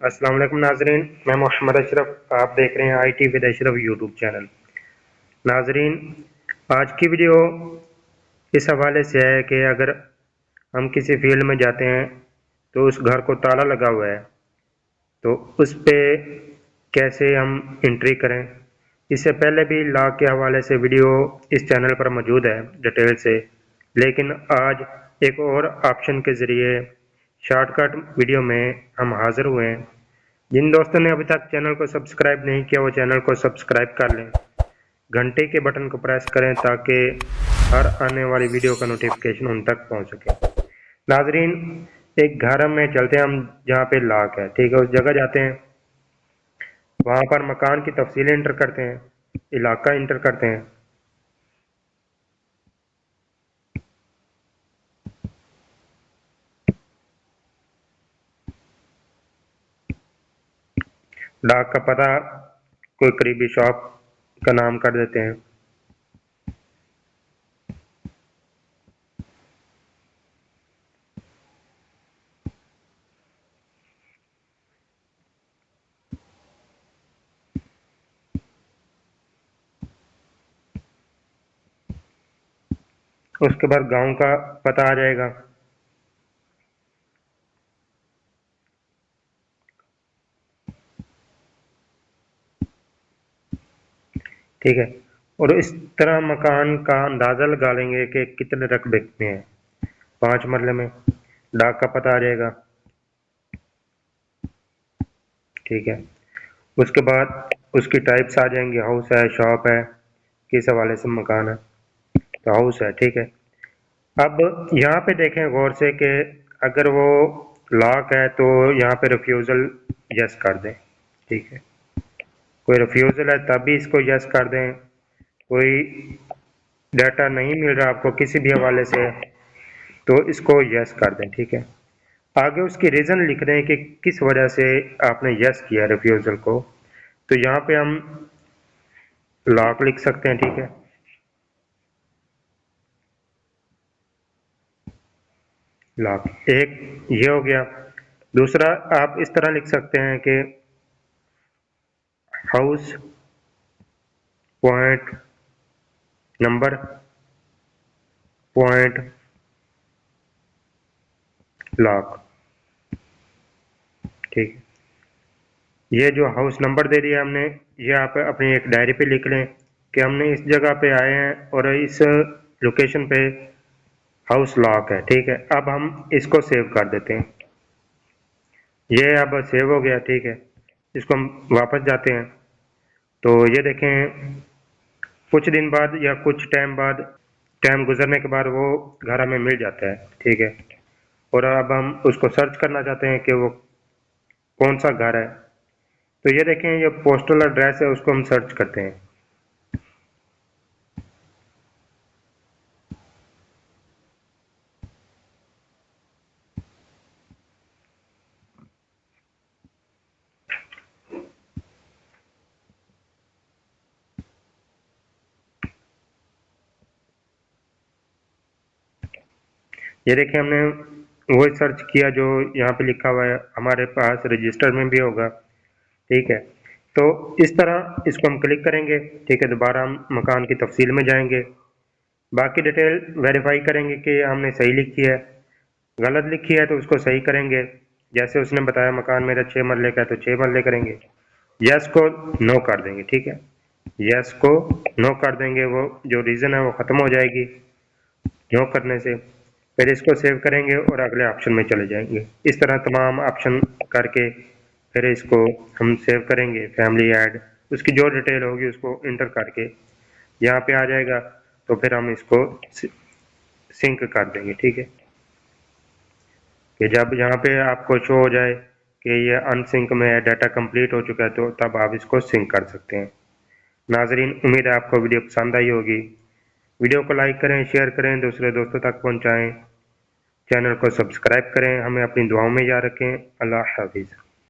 अस्सलाम वालेकुम नाजरीन, मैं मोहम्मद अशरफ, आप देख रहे हैं IT with Ashraf YouTube channel. नाजरीन, आज की वीडियो इस हवाले से है कि अगर हम किसी फील्ड में जाते हैं तो उस घर को ताला लगा हुआ है, तो उस पे कैसे हम एंट्री करें। इससे पहले भी लॉक के हवाले से वीडियो इस चैनल पर मौजूद है डिटेल से, लेकिन आज एक और ऑप्शन के ज़रिए शॉर्टकट वीडियो में हम हाज़िर हुए हैं। जिन दोस्तों ने अभी तक चैनल को सब्सक्राइब नहीं किया वो चैनल को सब्सक्राइब कर लें, घंटे के बटन को प्रेस करें ताकि हर आने वाली वीडियो का नोटिफिकेशन उन तक पहुंच सके। नाजरीन, एक घर में चलते हैं हम जहाँ पे लॉक है, ठीक है, उस जगह जाते हैं, वहाँ पर मकान की तफसीलें इंटर करते हैं, इलाका इंटर करते हैं। लॉक का पता कोई करीबी शॉप का नाम कर देते हैं। उसके बाद गांव का पता आ जाएगा। ठीक है, और इस तरह मकान का अंदाज़ा लगा लेंगे कि कितने रकबे में है। 5 मरले में डाक का पता आ जाएगा। ठीक है, उसके बाद उसकी टाइप्स आ जाएंगी, हाउस है, शॉप है, किस हवाले से मकान है, तो हाउस है। ठीक है, अब यहाँ पे देखें गौर से कि अगर वो लॉक है तो यहाँ पे रिफ्यूज़ल यस कर दें। ठीक है, कोई रिफ्यूज़ल है तब भी इसको यस कर दें। कोई डाटा नहीं मिल रहा आपको किसी भी हवाले से तो इसको यस कर दें। ठीक है, आगे उसकी रीज़न लिख रहे हैं कि किस वजह से आपने यस किया रिफ्यूज़ल को, तो यहाँ पे हम लॉक लिख सकते हैं। ठीक है, लॉक एक ये हो गया। दूसरा आप इस तरह लिख सकते हैं कि house point number point lock. ठीक है, ये जो हाउस नंबर दे दिया हमने, ये आप अपनी एक डायरी पे लिख लें कि हमने इस जगह पे आए हैं और इस लोकेशन पे हाउस लॉक है। ठीक है, अब हम इसको सेव कर देते हैं। ये अब सेव हो गया। ठीक है, इसको हम वापस जाते हैं तो ये देखें कुछ दिन बाद या कुछ टाइम बाद, टाइम गुजरने के बाद वो घर हमें मिल जाता है। ठीक है, और अब हम उसको सर्च करना चाहते हैं कि वो कौन सा घर है, तो ये देखें ये पोस्टल एड्रेस है, उसको हम सर्च करते हैं। ये देखिए हमने वही सर्च किया जो यहाँ पे लिखा हुआ है, हमारे पास रजिस्टर में भी होगा। ठीक है, तो इस तरह इसको हम क्लिक करेंगे। ठीक है, दोबारा हम मकान की तफसील में जाएंगे, बाकी डिटेल वेरीफाई करेंगे कि हमने सही लिखी है, गलत लिखी है तो उसको सही करेंगे। जैसे उसने बताया मकान मेरा 6 मरले का है तो 6 मरले करेंगे, यस को नो कर देंगे। ठीक है, यस को नो कर देंगे, वो जो रीज़न है वो ख़त्म हो जाएगी नो करने से। फिर इसको सेव करेंगे और अगले ऑप्शन में चले जाएंगे। इस तरह तमाम ऑप्शन करके फिर इसको हम सेव करेंगे, फैमिली ऐड, उसकी जो डिटेल होगी उसको इंटर करके यहाँ पे आ जाएगा, तो फिर हम इसको सिंक कर देंगे। ठीक है, कि जब यहाँ पे आपको शो हो जाए कि ये अनसिंक में है, डाटा कंप्लीट हो चुका है, तो तब आप इसको सिंक कर सकते हैं। नाजरीन, उम्मीद है आपको वीडियो पसंद आई होगी। वीडियो को लाइक करें, शेयर करें, दूसरे दोस्तों तक पहुँचाएँ, चैनल को सब्सक्राइब करें, हमें अपनी दुआओं में याद रखें। अल्लाह हाफिज़।